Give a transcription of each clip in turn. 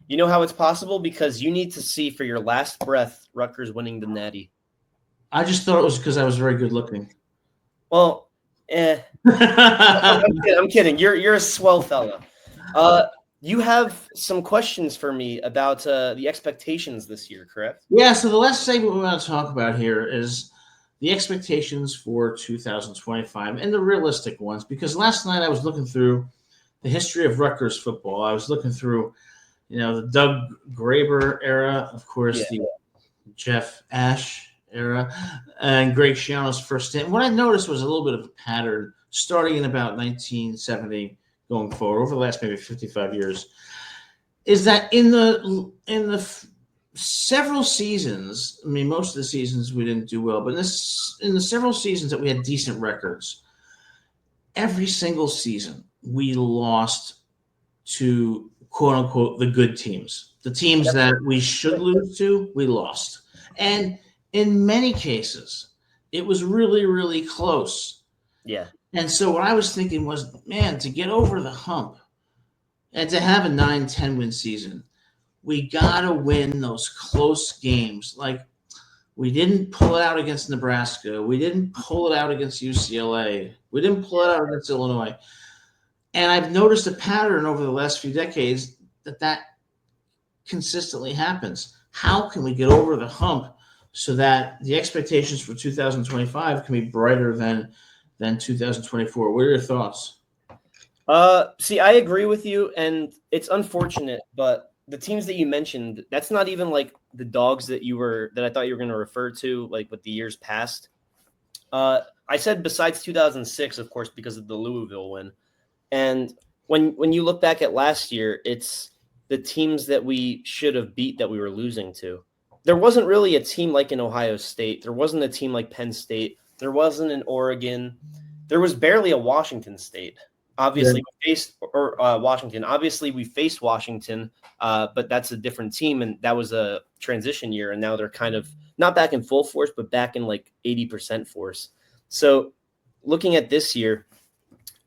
You know how it's possible? Because you need to see for your last breath Rutgers winning the Natty. I just thought it was because I was very good looking. Well, I'm kidding. You're a swell fella. You have some questions for me about the expectations this year, correct? Yeah, so the last segment we want to talk about here is the expectations for 2025 and the realistic ones. Because last night I was looking through the history of Rutgers football. I was looking through, the Doug Graber era, of course, the Jeff Ash era, and Greg Schiano's first stint. What I noticed was a little bit of a pattern starting in about 1970 going forward, over the last maybe 55 years, is that in the several seasons, I mean, most of the seasons we didn't do well, but in the several seasons that we had decent records, every single season we lost to quote unquote the good teams. The teams that we should lose to, we lost. And in many cases, it was really, really close. Yeah. And so what I was thinking was, man, to get over the hump and to have a 9-10 win season, we got to win those close games. Like, we didn't pull it out against Nebraska. We didn't pull it out against UCLA. We didn't pull it out against Illinois. And I've noticed a pattern over the last few decades that consistently happens. How can we get over the hump so that the expectations for 2025 can be brighter than 2024? What are your thoughts? See, I agree with you, and it's unfortunate, but the teams that you mentioned, that's not even like the dogs that I thought you were going to refer to, like with the years past. I said besides 2006, of course, because of the Louisville win. And when you look back at last year, it's the teams that we should have beat that we were losing to. There wasn't really a team like in Ohio State. There wasn't a team like Penn State. There wasn't an Oregon. There was barely a Washington State. Obviously, we faced Washington. Obviously, we faced Washington, but that's a different team, and that was a transition year, and now they're kind of not back in full force, but back in like 80% force. So looking at this year,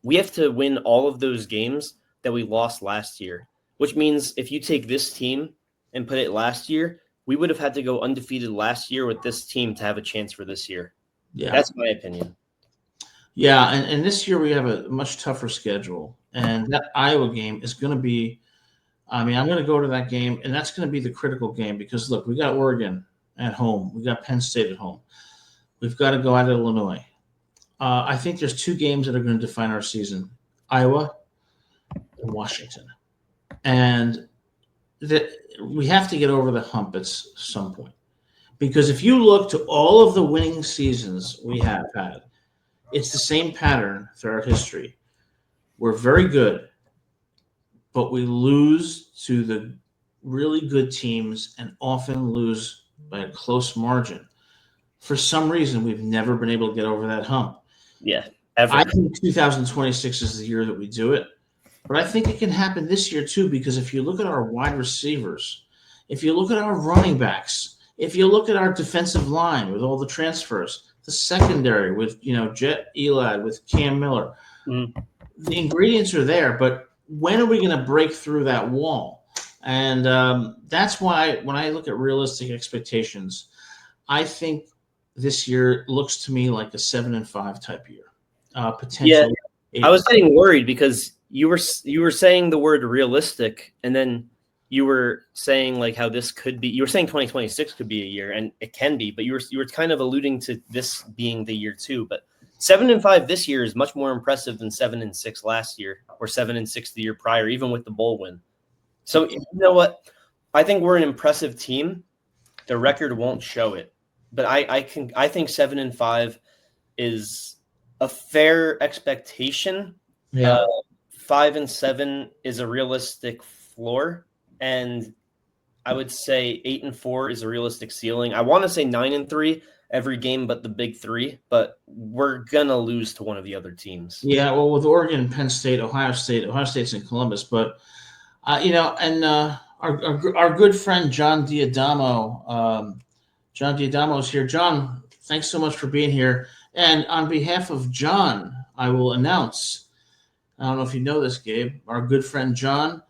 we have to win all of those games that we lost last year, which means if you take this team and put it last year, we would have had to go undefeated last year with this team to have a chance for this year. Yeah, that's my opinion. Yeah, and this year we have a much tougher schedule, and that Iowa game is going to be – I mean, I'm going to go to that game, and that's going to be the critical game because, look, we got Oregon at home. We got Penn State at home. We've got to go out of Illinois. I think there's two games that are going to define our season, Iowa and Washington. And we have to get over the hump at some point. Because if you look to all of the winning seasons we have had, it's the same pattern throughout history. We're very good, but we lose to the really good teams and often lose by a close margin. For some reason, we've never been able to get over that hump. Yeah, ever. I think 2026 is the year that we do it. But I think it can happen this year too, because if you look at our wide receivers, if you look at our running backs, if you look at our defensive line with all the transfers, the secondary with Jet Elad, with Cam Miller, the ingredients are there. But when are we going to break through that wall? And that's why when I look at realistic expectations, I think this year looks to me like a 7-5 type year. Potentially. Yeah, I was getting worried because you were saying the word realistic, and then you were saying like how this could be. You were saying 2026 could be a year, and it can be. But you were kind of alluding to this being the year too. But 7-5 this year is much more impressive than 7-6 last year, or 7-6 the year prior, even with the bowl win. So you know what? I think we're an impressive team. The record won't show it, but I think 7-5 is a fair expectation. Yeah. 5-7 is a realistic floor, and I would say 8-4 is a realistic ceiling. I want to say 9-3 every game, but the big three. But we're gonna lose to one of the other teams. Yeah, well, with Oregon, Penn State, Ohio State's in Columbus, but and our good friend John Diadamo, is here. John, thanks so much for being here. And on behalf of John, I will announce. I don't know if you know this, Gabe. Our good friend John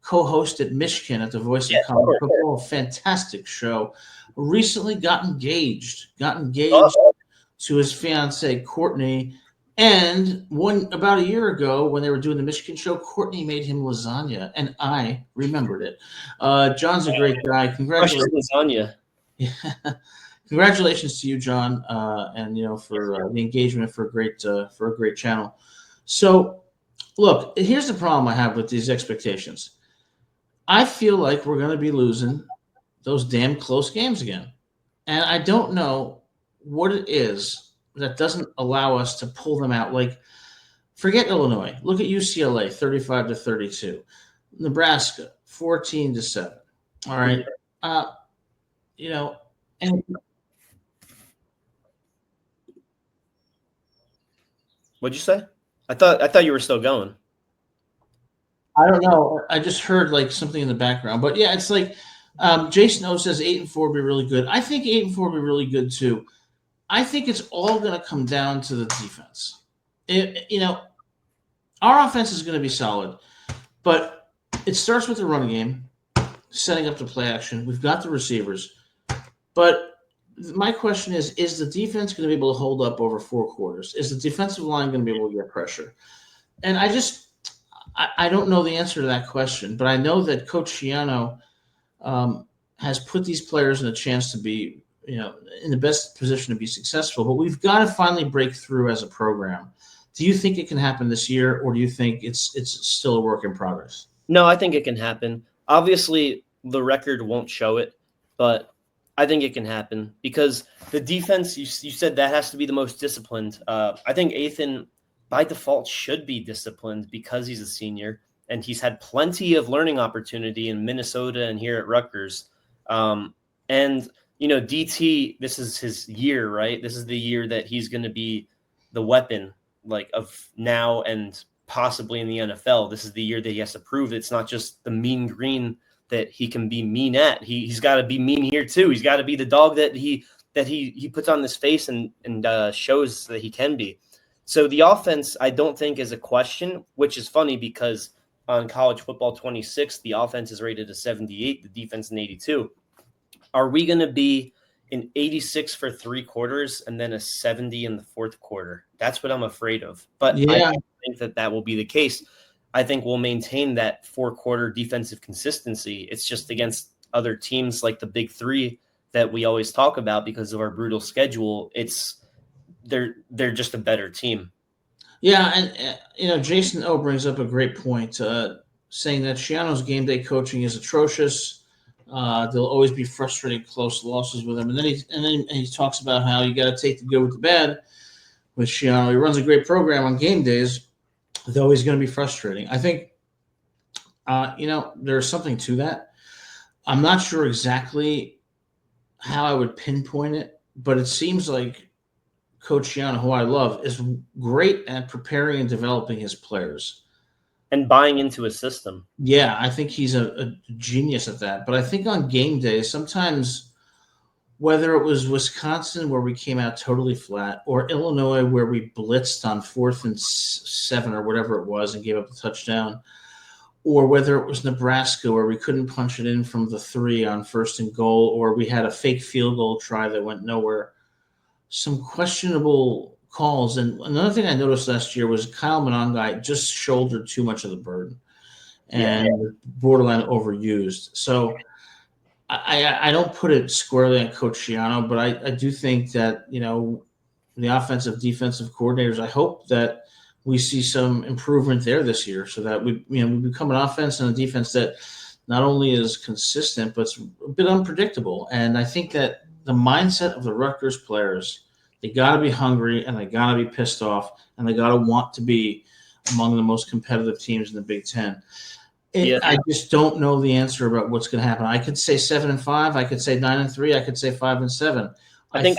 co-hosted Michigan at the Voice of Yeah, College sure. Football. Fantastic show. Recently got engaged. Oh, To his fiancee Courtney. And about a year ago, when they were doing the Michigan show, Courtney made him lasagna, and I remembered it. John's a great guy. crushes Congratulations! lasagna. Congratulations to you, John, and for the engagement for a great channel. So, look, here's the problem I have with these expectations. I feel like we're going to be losing those damn close games again, and I don't know what it is that doesn't allow us to pull them out. Like, forget Illinois. Look at UCLA, 35-32. Nebraska, 14-7. All right. Uh, you know, and What'd you say? I thought you were still going. I don't know. I just heard like something in the background, but yeah, it's like Jason O says 8-4 would be really good. I think 8-4 would be really good too. I think it's all going to come down to the defense. Our offense is going to be solid, but it starts with the run game, setting up the play action. We've got the receivers, but my question is the defense going to be able to hold up over 4 quarters? Is the defensive line going to be able to get pressure? And I don't know the answer to that question, but I know that Coach Schiano has put these players in a chance to be, in the best position to be successful. But we've got to finally break through as a program. Do you think it can happen this year, or do you think it's still a work in progress? No, I think it can happen. Obviously, the record won't show it, but I think it can happen because the defense, you said that has to be the most disciplined. I think Ethan, by default, should be disciplined because he's a senior and he's had plenty of learning opportunity in Minnesota and here at Rutgers. And, DT, this is his year, right? This is the year that he's going to be the weapon like of now and possibly in the NFL. This is the year that he has to prove it's not just the mean green that he can be mean at. He's got to be mean here too. He's got to be the dog that he puts on this face and shows that he can be. So the offense, I don't think is a question, which is funny because on College Football 26, the offense is rated a 78, the defense an 82. Are we going to be an 86 for 3 quarters and then a 70 in the 4th quarter? That's what I'm afraid of. But Yeah. I don't think that will be the case. I think we'll maintain that 4-quarter defensive consistency. It's just against other teams like the Big 3 that we always talk about because of our brutal schedule. They're just a better team. Yeah, and Jason O brings up a great point, saying that Schiano's game day coaching is atrocious. There'll always be frustrating close losses with him, and then he talks about how you got to take the good with the bad. With Schiano, he runs a great program on game days, though he's going to be frustrating. I think, there's something to that. I'm not sure exactly how I would pinpoint it, but it seems like Coach Schiano, who I love, is great at preparing and developing his players. And buying into a system. Yeah, I think he's a genius at that. But I think on game day, sometimes whether it was Wisconsin where we came out totally flat or Illinois where we blitzed on 4th and 7 or whatever it was and gave up a touchdown, or whether it was Nebraska where we couldn't punch it in from the 3 on 1st and goal, or we had a fake field goal try that went nowhere. Some questionable calls. And another thing I noticed last year was Kyle Monangai just shouldered too much of the burden and borderline overused. So I don't put it squarely on Coach Schiano, but I do think that, the offensive defensive coordinators, I hope that we see some improvement there this year so that we become an offense and a defense that not only is consistent, but it's a bit unpredictable. And I think that the mindset of the Rutgers players, they got to be hungry and they got to be pissed off and they got to want to be among the most competitive teams in the Big Ten. I just don't know the answer about what's going to happen. I could say 7-5. I could say 9-3. I could say 5-7. I think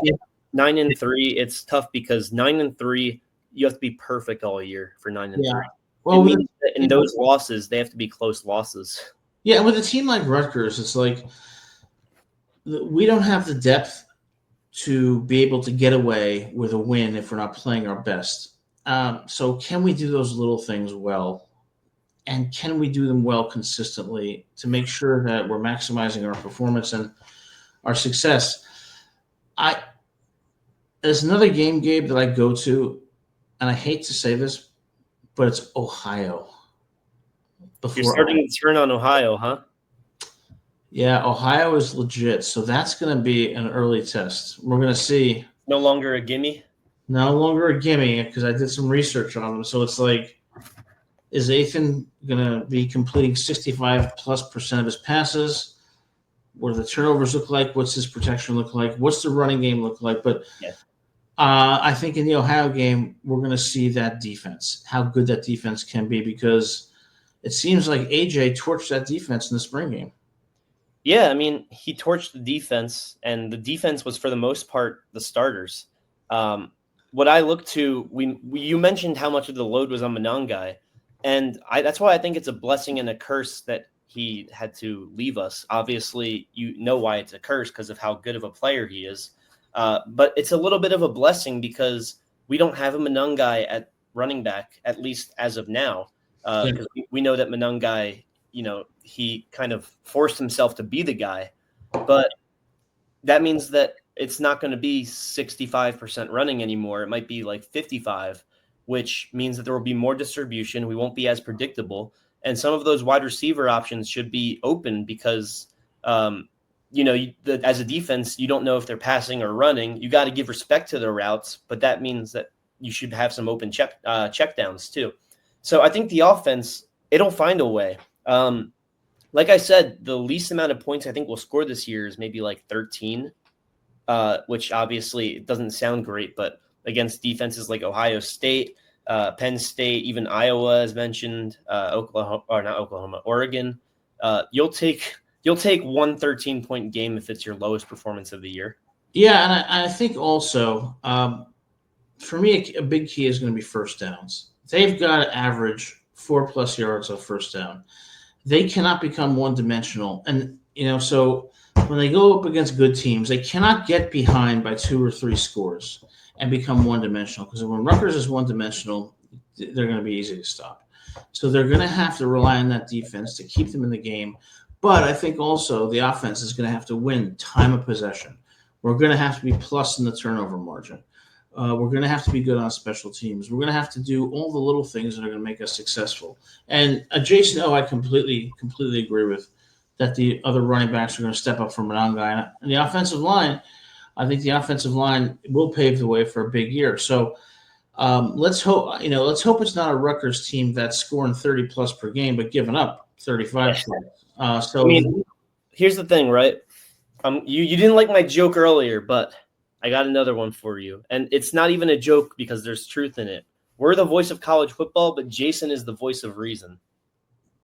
9-3. It's tough because 9-3, you have to be perfect all year for 9-3. Yeah. Well, in those losses, they have to be close losses. Yeah, with a team like Rutgers, it's like we don't have the depth to be able to get away with a win if we're not playing our best. So can we do those little things well? and can we do them well consistently to make sure that we're maximizing our performance and our success? There's another game, Gabe, that I go to, and I hate to say this, but it's Ohio. You're starting to turn on Ohio, huh? Yeah, Ohio is legit. So that's going to be an early test. We're going to see. No longer a gimme? No longer a gimme, because I did some research on them. So it's like, is Ethan going to be completing 65+% of his passes? What do the turnovers look like? What's his protection look like? What's the running game look like? But yeah. I think in the Ohio game, we're going to see that defense, how good that defense can be, because it seems like AJ torched that defense in the spring game. Yeah, I mean, he torched the defense, and the defense was, for the most part, the starters. What I look to, you mentioned how much of the load was on Monangai, and that's why I think it's a blessing and a curse that he had to leave us. Obviously, you know why it's a curse, because of how good of a player he is. But it's a little bit of a blessing because we don't have a Monangai at running back, at least as of now, because we know that Monangai, he kind of forced himself to be the guy, but that means that it's not going to be 65% running anymore. It might be like 55, which means that there will be more distribution. We won't be as predictable. And some of those wide receiver options should be open because, as a defense, you don't know if they're passing or running. You got to give respect to their routes, but that means that you should have some open check downs too. So I think the offense, it'll find a way. Like I said, the least amount of points I think we'll score this year is maybe like 13, which obviously doesn't sound great, but against defenses like Ohio State, Penn State, even Iowa, as mentioned, Oregon, you'll take 1 13-point game if it's your lowest performance of the year. Yeah, and I think also, for me, a big key is going to be first downs. They've got to average 4+ yards of first down. They cannot become one-dimensional. And, so when they go up against good teams, they cannot get behind by 2 or 3 scores and become one-dimensional. Because when Rutgers is one-dimensional, they're going to be easy to stop. So they're going to have to rely on that defense to keep them in the game. But I think also the offense is going to have to win time of possession. We're going to have to be plus in the turnover margin. We're going to have to be good on special teams. We're going to have to do all the little things that are going to make us successful. And Jason, I completely agree with that. The other running backs are going to step up from Monangai. And the offensive line, I think the offensive line will pave the way for a big year. So let's hope it's not a Rutgers team that's scoring 30+ per game, but giving up 35 points. Here's the thing, right? You didn't like my joke earlier, but I got another one for you. And it's not even a joke because there's truth in it. We're the voice of college football, but Jason is the voice of reason.